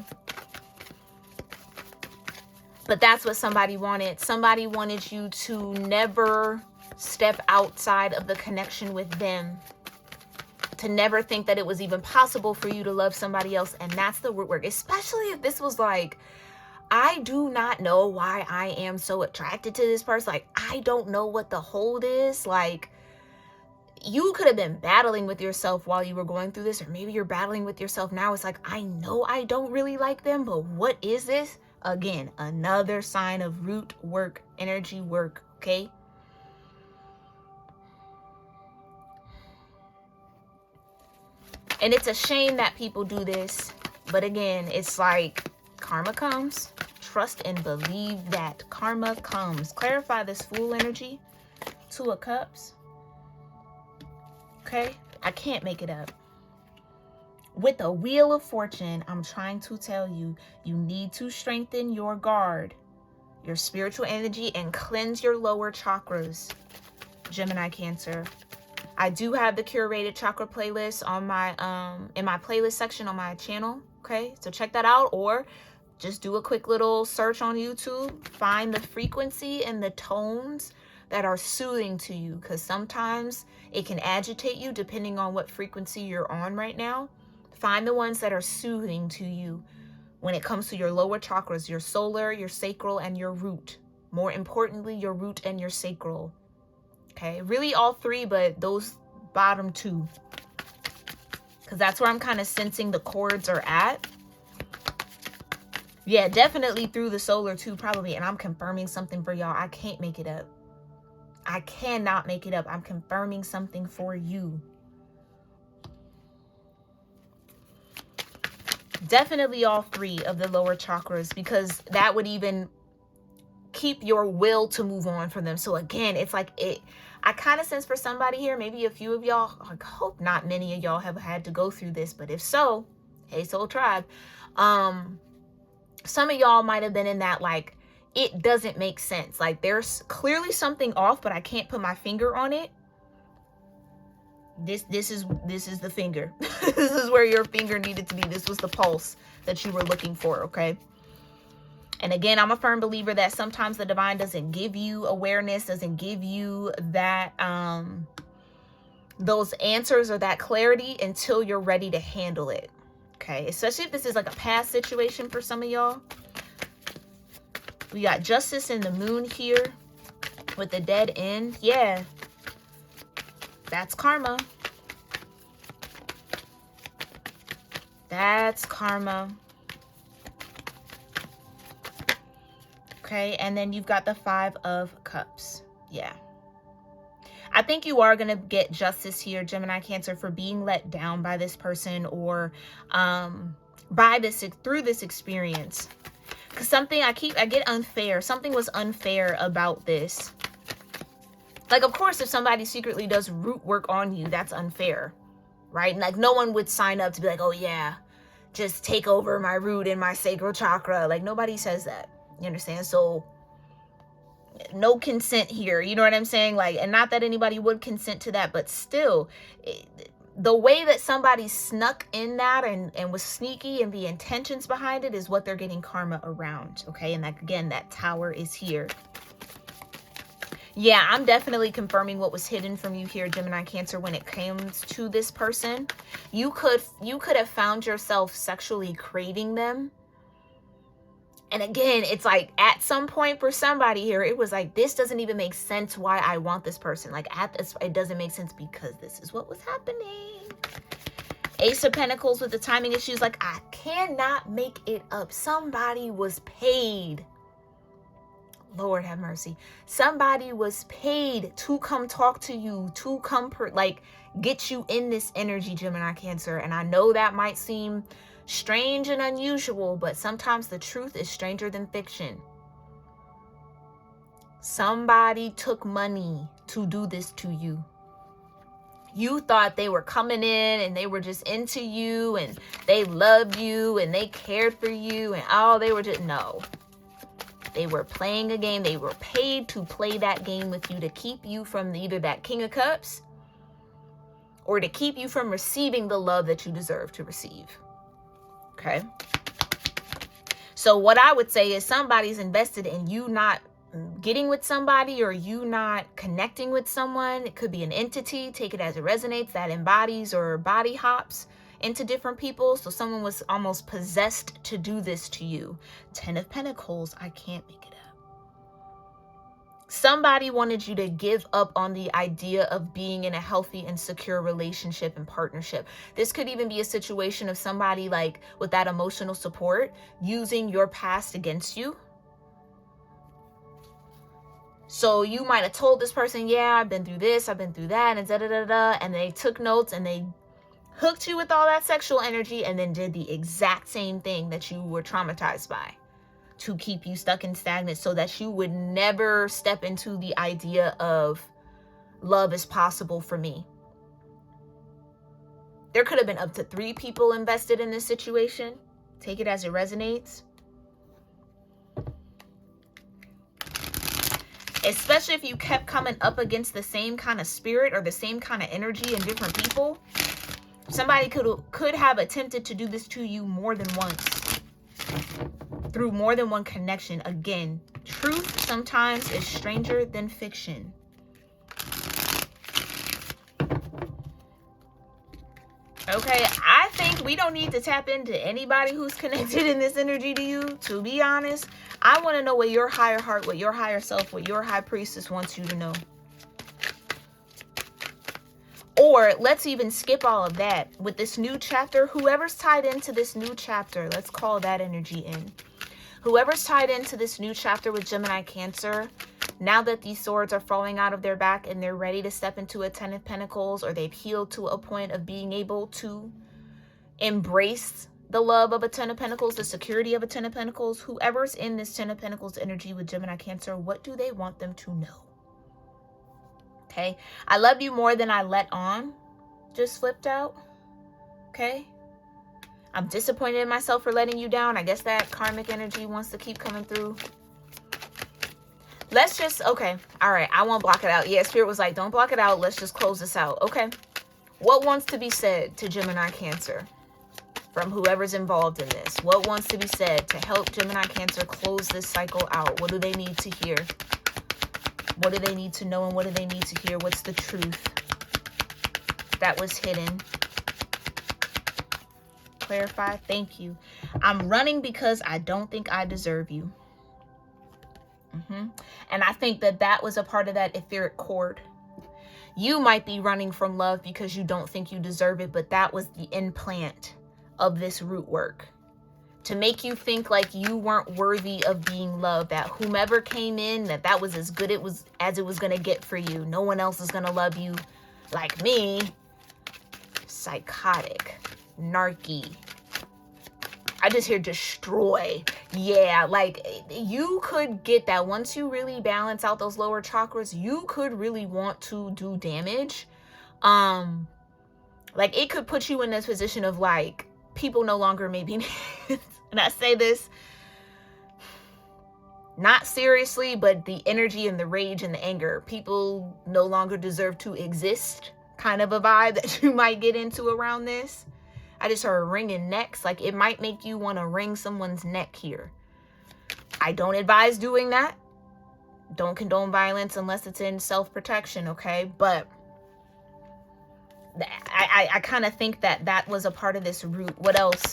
But that's what somebody wanted. Somebody wanted you to never step outside of the connection with them. To never think that it was even possible for you to love somebody else. And that's the root work. Especially if this was like, I do not know why I am so attracted to this person. Like, I don't know what the hold is. Like, you could have been battling with yourself while you were going through this. Or maybe you're battling with yourself now. It's like, I know I don't really like them, but what is this? Again, another sign of root work, energy work, okay? And it's a shame that people do this. But again, it's like karma comes. Trust and believe that karma comes. Clarify this Fool energy. 2 of Cups. Okay? I can't make it up. With the Wheel of Fortune, I'm trying to tell you, you need to strengthen your guard, your spiritual energy, and cleanse your lower chakras, Gemini, Cancer. I do have the curated chakra playlist on my in my playlist section on my channel, okay? So check that out, or just do a quick little search on YouTube. Find the frequency and the tones that are soothing to you, because sometimes it can agitate you depending on what frequency you're on right now. Find the ones that are soothing to you when it comes to your lower chakras, your solar, your sacral, and your root. More importantly, your root and your sacral. Okay, really all three, but those bottom 2. Because that's where I'm kind of sensing the cords are at. Yeah, definitely through the solar too, probably. And I'm confirming something for y'all. I can't make it up. I cannot make it up. I'm confirming something for you. Definitely all 3 of the lower chakras, because that would even keep your will to move on from them. So again, it's like I kind of sense for somebody here, maybe a few of y'all, I hope not many of y'all have had to go through this, but if so, hey soul tribe, some of y'all might have been in that, like, it doesn't make sense. Like, there's clearly something off, but I can't put my finger on it. This is the finger. This is where your finger needed to be. This was the pulse that you were looking for, okay? And again, I'm a firm believer that sometimes the divine doesn't give you awareness, doesn't give you that those answers or that clarity until you're ready to handle it. Okay, especially if this is like a past situation for some of y'all. We got justice in the moon here with the dead end. Yeah, that's karma. That's karma. Okay, and then you've got the 5 of Cups. Yeah. I think you are going to get justice here, Gemini, Cancer, for being let down by this person or through this experience. Because something I get unfair. Something was unfair about this. Like, of course, if somebody secretly does root work on you, that's unfair, right? Like, no one would sign up to be like, oh yeah, just take over my root and my sacral chakra. Like, nobody says that. You understand? So no consent here, you know what I'm saying? Like, and not that anybody would consent to that, but still, the way that somebody snuck in that and was sneaky, and the intentions behind it is what they're getting karma around. Okay, and that, again, that Tower is here. Yeah, I'm definitely confirming what was hidden from you here, Gemini, Cancer, when it comes to this person. You could have found yourself sexually craving them. And again, it's like at some point for somebody here, it was like, this doesn't even make sense why I want this person. Like, at this, it doesn't make sense because this is what was happening. Ace of Pentacles with the timing issues. Like, I cannot make it up. Somebody was paid. Lord have mercy. Somebody was paid to come talk to you, to come get you in this energy, Gemini, Cancer. And I know that might seem strange and unusual, but sometimes the truth is stranger than fiction. Somebody took money to do this to you. You thought they were coming in and they were just into you and they loved you and they cared for you and they were just, no. They were playing a game. They were paid to play that game with you to keep you from either that King of Cups or to keep you from receiving the love that you deserve to receive. Okay. So what I would say is somebody's invested in you not getting with somebody or you not connecting with someone. It could be an entity. Take it as it resonates, that embodies or body hops into different people. So someone was almost possessed to do this to you. 10 of Pentacles. I can't make it up. Somebody wanted you to give up on the idea of being in a healthy and secure relationship and partnership. This could even be a situation of somebody like with that emotional support using your past against you. So you might have told this person, yeah, I've been through this, I've been through that, and da-da-da-da, and they took notes and they hooked you with all that sexual energy and then did the exact same thing that you were traumatized by to keep you stuck and stagnant so that you would never step into the idea of love is possible for me. There could have been up to 3 people invested in this situation. Take it as it resonates. Especially if you kept coming up against the same kind of spirit or the same kind of energy in different people. Somebody could have attempted to do this to you more than once. Through more than one connection. Again, truth sometimes is stranger than fiction. Okay, I think we don't need to tap into anybody who's connected in this energy to you, to be honest. I want to know what your higher heart, what your higher self, what your high priestess wants you to know. Or let's even skip all of that. With this new chapter, whoever's tied into this new chapter, let's call that energy in. Whoever's tied into this new chapter with Gemini, Cancer, now that these swords are falling out of their back and they're ready to step into a 10 of Pentacles, or they've healed to a point of being able to embrace the love of a 10 of Pentacles, the security of a 10 of Pentacles, whoever's in this 10 of Pentacles energy with Gemini, Cancer, what do they want them to know? Okay, I love you more than I let on. Just flipped out. Okay. I'm disappointed in myself for letting you down. I guess that karmic energy wants to keep coming through. Let's just, okay. All right. I won't block it out. Yeah, Spirit was like, don't block it out. Let's just close this out. Okay. What wants to be said to Gemini, Cancer from whoever's involved in this? What wants to be said to help Gemini, Cancer close this cycle out? What do they need to hear? What do they need to know and what do they need to hear? What's the truth that was hidden? Clarify. Thank you. I'm running because I don't think I deserve you. And I think that that was a part of that etheric cord. You might be running from love because you don't think you deserve it, but that was the implant of this root work. To make you think like you weren't worthy of being loved, that whomever came in, that was as good as it was going to get for you. No one else is going to love you like me. Psychotic. Narky. I just hear destroy. Yeah, like you could get that once you really balance out those lower chakras. You could really want to do damage. Like it could put you in this position of like people no longer may be and I say this not seriously, but the energy and the rage and the anger, people no longer deserve to exist kind of a vibe that you might get into around this. I just heard wringing necks. Like it might make you want to wring someone's neck here. I don't advise doing that. Don't condone violence unless it's in self-protection, okay? But I kind of think that that was a part of this root. What else?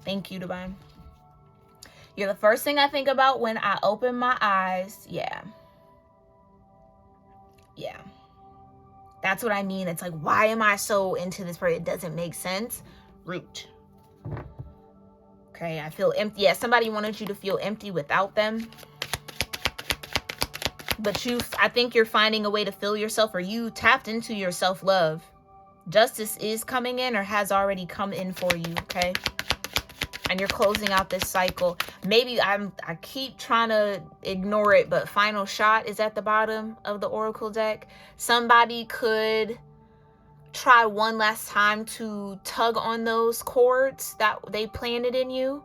Thank you, Divine. You're the first thing I think about when I open my eyes. Yeah. Yeah. That's what I mean. It's like, why am I so into this part? It doesn't make sense. Root. Okay, I feel empty. Yeah, somebody wanted you to feel empty without them. But I think you're finding a way to fill yourself, or you tapped into your self-love. Justice is coming in or has already come in for you, okay? And you're closing out this cycle. Maybe I keep trying to ignore it, but final shot is at the bottom of the oracle deck. Somebody could try one last time to tug on those cords that they planted in you,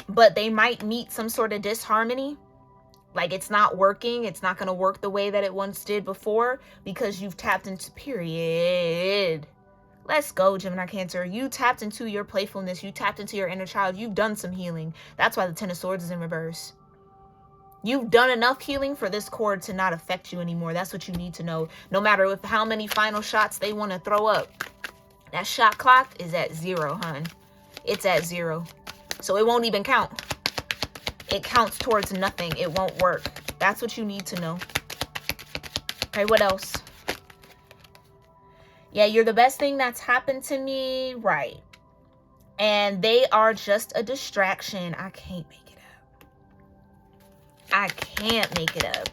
but they might meet some sort of disharmony. Like it's not working. It's not going to work the way that it once did before because you've tapped into period. Let's go, Gemini Cancer. You tapped into your playfulness. You tapped into your inner child. You've done some healing. That's why the Ten of Swords is in reverse. You've done enough healing for this cord to not affect you anymore. That's what you need to know. No matter how many final shots they want to throw up. That shot clock is at 0, hun. It's at 0. So it won't even count. It counts towards nothing. It won't work. That's what you need to know. Okay, what else? Yeah, you're the best thing that's happened to me. Right. And they are just a distraction. I can't make it up. I can't make it up.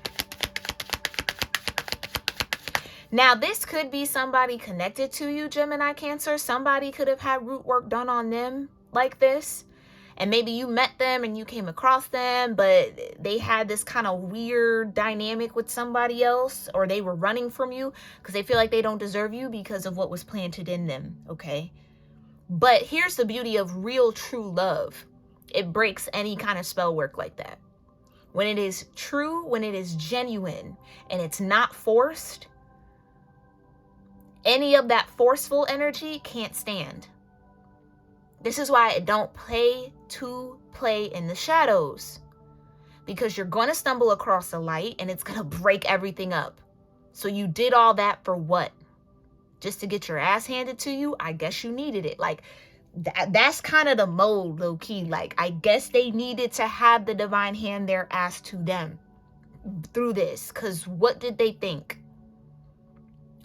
Now, this could be somebody connected to you, Gemini Cancer. Somebody could have had root work done on them like this. And maybe you met them and you came across them, but they had this kind of weird dynamic with somebody else, or they were running from you because they feel like they don't deserve you because of what was planted in them, okay? But here's the beauty of real, true love. It breaks any kind of spell work like that. When it is true, when it is genuine, and it's not forced, any of that forceful energy can't stand. This is why I don't play in the shadows, because you're going to stumble across the light and it's going to break everything up. So you did all that for what? Just to get your ass handed to you? I guess you needed it. Like that's kind of the mode, low key. Like I guess they needed to have the divine hand their ass to them through this, because what did they think?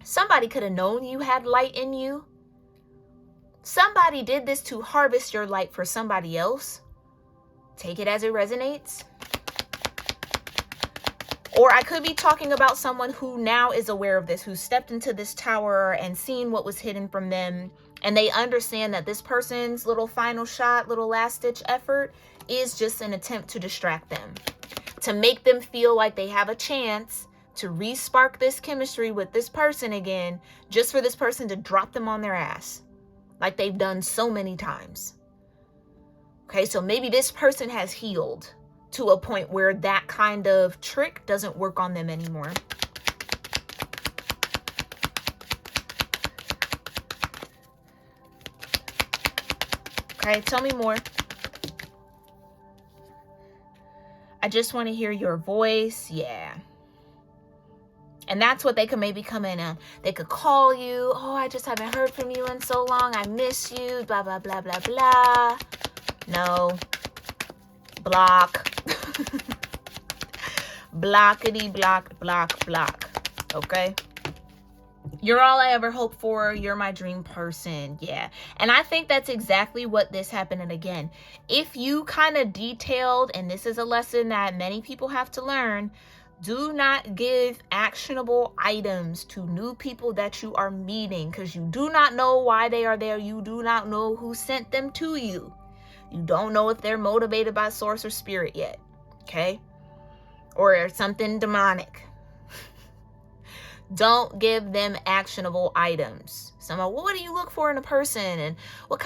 Somebody could have known you had light in you. Somebody did this to harvest your light for somebody else. Take it as it resonates. Or I could be talking about someone who now is aware of this, who stepped into this tower and seen what was hidden from them. And they understand that this person's little final shot, little last ditch effort is just an attempt to distract them. To make them feel like they have a chance to re-spark this chemistry with this person again, just for this person to drop them on their ass. Like they've done so many times. Okay, so maybe this person has healed to a point where that kind of trick doesn't work on them anymore. Okay, tell me more. I just want to hear your voice. Yeah. And that's what they could maybe come in and they could call you. Oh, I just haven't heard from you in so long. I miss you. Blah, blah, blah, blah, blah. No. Block. Blockity, block, block, block. Okay? You're all I ever hope for. You're my dream person. Yeah. And I think that's exactly what this happened. And again, if you kind of detailed, and this is a lesson that many people have to learn, do not give actionable items to new people that you are meeting, because you do not know why they are there. You do not know who sent them to you. You don't know if they're motivated by source or spirit yet. Okay? Or something demonic. Don't give them actionable items. Someone, well, what do you look for in a person? And who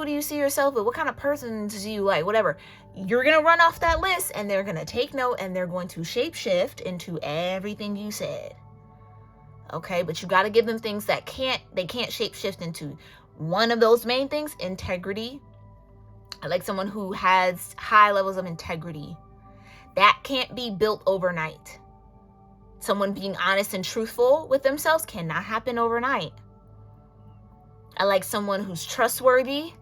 do you see yourself with? What kind of persons do you like? Whatever. You're going to run off that list, and they're going to take note, and they're going to shapeshift into everything you said. Okay, but you got to give them things that they can't shapeshift into. One of those main things, integrity. I like someone who has high levels of integrity. That can't be built overnight. Someone being honest and truthful with themselves cannot happen overnight. I like someone who's trustworthy.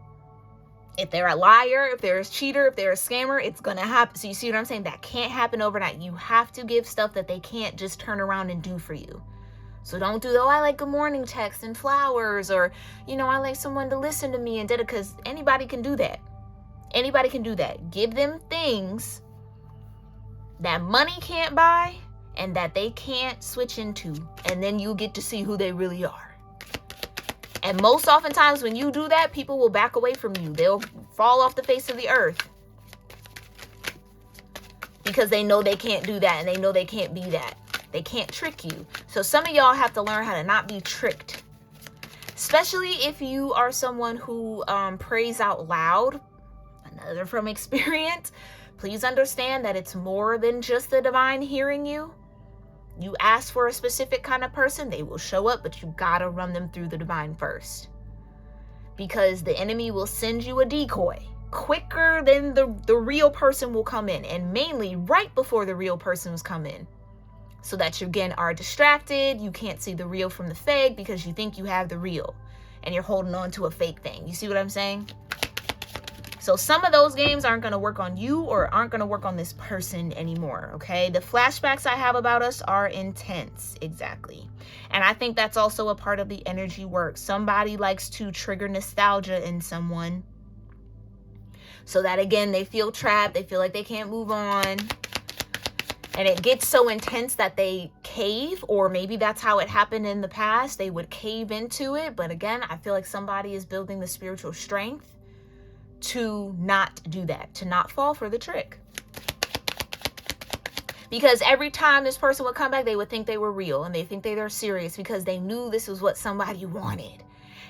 If they're a liar, if they're a cheater, if they're a scammer, it's going to happen. So you see what I'm saying? That can't happen overnight. You have to give stuff that they can't just turn around and do for you. So don't do, I like good morning texts and flowers, or, I like someone to listen to me and did it, because anybody can do that. Anybody can do that. Give them things that money can't buy and that they can't switch into. And then you get to see who they really are. And most oftentimes when you do that, people will back away from you. They'll fall off the face of the earth. Because they know they can't do that, and they know they can't be that. They can't trick you. So some of y'all have to learn how to not be tricked. Especially if you are someone who prays out loud. Another from experience. Please understand that it's more than just the divine hearing you. You ask for a specific kind of person, they will show up, but you gotta run them through the divine first. Because the enemy will send you a decoy quicker than the real person will come in. And mainly right before the real person was come in. So that you again are distracted. You can't see the real from the fake because you think you have the real. And you're holding on to a fake thing. You see what I'm saying? So some of those games aren't going to work on you, or aren't going to work on this person anymore, okay? The flashbacks I have about us are intense, exactly. And I think that's also a part of the energy work. Somebody likes to trigger nostalgia in someone. So that, again, they feel trapped. They feel like they can't move on. And it gets so intense that they cave, or maybe that's how it happened in the past. They would cave into it. But again, I feel like somebody is building the spiritual strength to not do that, to not fall for the trick. Because every time this person would come back, they would think they were real, and they think they were serious because they knew this was what somebody wanted.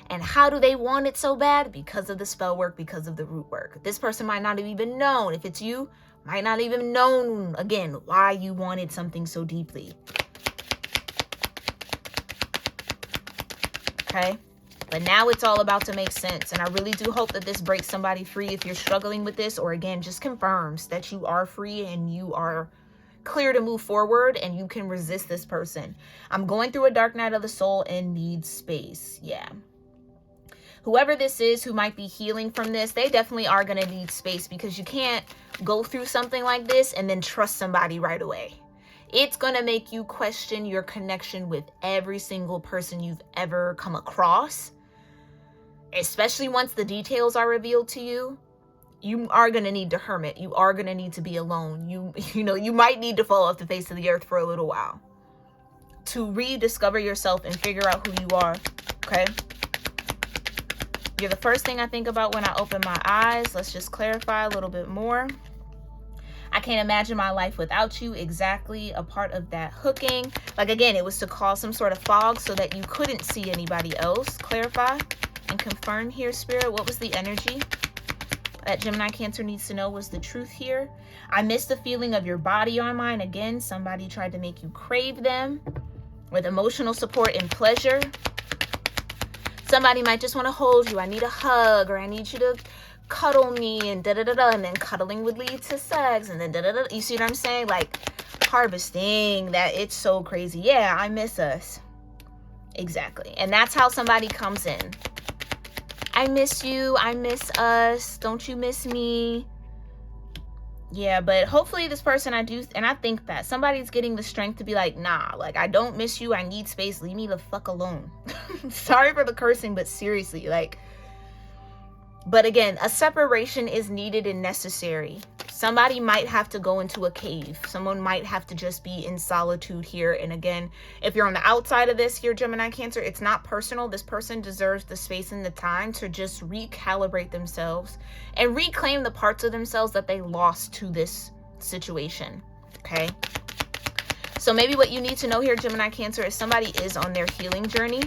And how do they want it so bad? Because of the spell work, because of the root work. This person might not have even known. If it's you, might not even known, again, why you wanted something so deeply. Okay? But now it's all about to make sense. And I really do hope that this breaks somebody free if you're struggling with this, or again, just confirms that you are free and you are clear to move forward and you can resist this person. I'm going through a dark night of the soul and need space. Yeah. Whoever this is who might be healing from this, they definitely are going to need space, because you can't go through something like this and then trust somebody right away. It's going to make you question your connection with every single person you've ever come across. Especially once the details are revealed to you. You are going to need to hermit. You are going to need to be alone. You might need to fall off the face of the earth for a little while to rediscover yourself and figure out who you are. Okay? You're the first thing I think about when I open my eyes. Let's just clarify a little bit more. I can't imagine my life without you. Exactly. A part of that hooking. Like, again, it was to cause some sort of fog so that you couldn't see anybody else. Clarify and confirm here, Spirit. What was the energy that Gemini Cancer needs to know was the truth here? I miss the feeling of your body on mine. Again, somebody tried to make you crave them with emotional support and pleasure. Somebody might just want to hold you. I need a hug, or I need you to cuddle me, and da-da-da-da, and then cuddling would lead to sex, and then da-da-da. You see what I'm saying? Like, harvesting that it's so crazy. Yeah, I miss us. Exactly. And that's how somebody comes in. I miss you. I miss us. Don't you miss me? Yeah, but hopefully this person, I think that somebody's getting the strength to be like, nah, like, I don't miss you. I need space. Leave me the fuck alone. Sorry for the cursing, but seriously, like, but again, a separation is needed and necessary. Somebody might have to go into a cave. Someone might have to just be in solitude here. And again, if you're on the outside of this here, Gemini, Cancer, it's not personal. This person deserves the space and the time to just recalibrate themselves and reclaim the parts of themselves that they lost to this situation. Okay. So maybe what you need to know here, Gemini, Cancer, is somebody is on their healing journey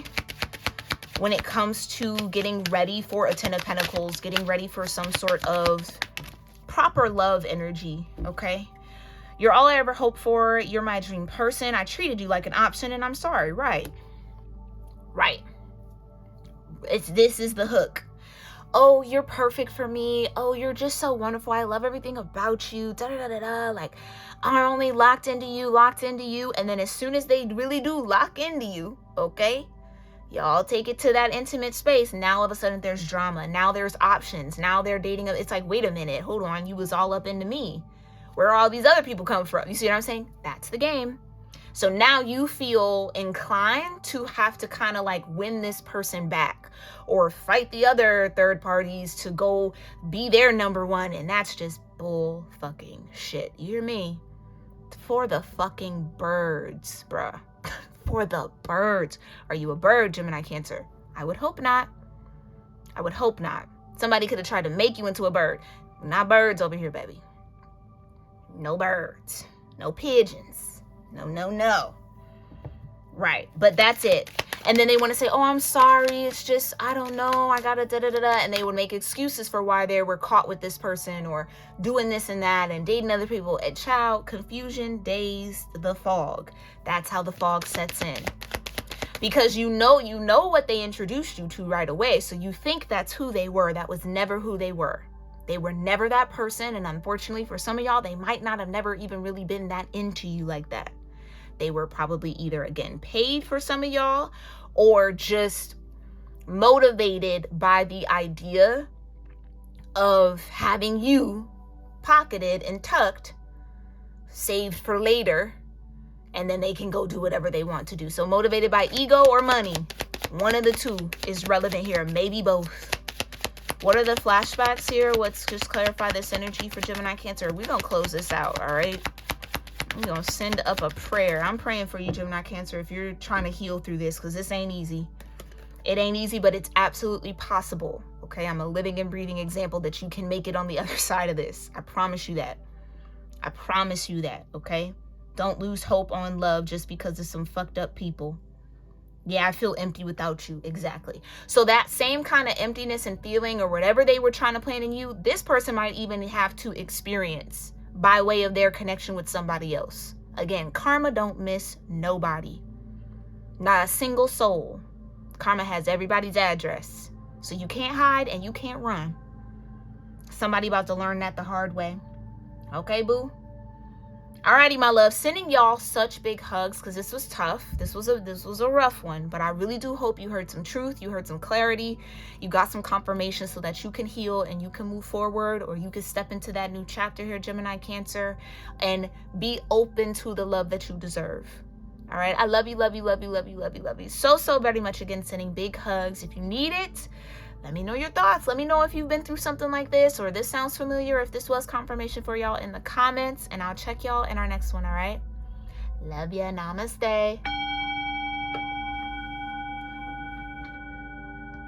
when it comes to getting ready for a 10 of Pentacles, getting ready for some sort of proper love energy. Okay. You're all I ever hoped for. You're my dream person. I treated you like an option and I'm sorry. Right. This is the hook. Oh, you're perfect for me. Oh, you're just so wonderful. I love everything about you. Like, I'm only locked into you. And then as soon as they really do lock into you, okay, y'all take it to that intimate space. Now all of a sudden there's drama. Now there's options. Now they're dating. It's like, wait a minute, hold on. You was all up into me. Where all these other people come from? You see what I'm saying? That's the game. So now you feel inclined to have to kind of like win this person back or fight the other third parties to go be their number one. And that's just bull fucking shit. You hear me? For the fucking birds, bruh. For the birds. Are you a bird, Gemini, Cancer? I would hope not. I would hope not. Somebody could have tried to make you into a bird. Not birds over here, baby. No birds. No pigeons. No. Right. But that's it. And then they want to say, oh, I'm sorry. It's just, I don't know. I gotta da-da-da-da. And they would make excuses for why they were caught with this person or doing this and that and dating other people. And child, confusion, days, the fog. That's how the fog sets in. Because you know what they introduced you to right away. So you think that's who they were. That was never who they were. They were never that person. And unfortunately for some of y'all, they might not have never even really been that into you like that. They were probably either, again, paid for some of y'all or just motivated by the idea of having you pocketed and tucked, saved for later, and then they can go do whatever they want to do. So motivated by ego or money, one of the two is relevant here, maybe both. What are the flashbacks here? Let's just clarify this energy for Gemini, Cancer. We're going to close this out, all right? I'm going to send up a prayer. I'm praying for you, Gemini, Cancer, if you're trying to heal through this, because this ain't easy. It ain't easy, but it's absolutely possible, okay? I'm a living and breathing example that you can make it on the other side of this. I promise you that. I promise you that, okay? Don't lose hope on love just because of some fucked up people. Yeah, I feel empty without you. Exactly. So that same kind of emptiness and feeling or whatever they were trying to plant in you, this person might even have to experience by way of their connection with somebody else. Again, karma don't miss nobody. Not a single soul. Karma has everybody's address. So you can't hide and you can't run. Somebody about to learn that the hard way. Okay, boo? Alrighty, my love, sending y'all such big hugs because this was tough. This was a rough one, but I really do hope you heard some truth. You heard some clarity. You got some confirmation so that you can heal and you can move forward, or you can step into that new chapter here, Gemini, Cancer, and be open to the love that you deserve. All right. I love you, love you, love you, love you, love you, love you so very much. Again, sending big hugs. If you need it, let me know your thoughts. Let me know if you've been through something like this or this sounds familiar, if this was confirmation for y'all in the comments, and I'll check y'all in our next one. All right. Love ya. Namaste.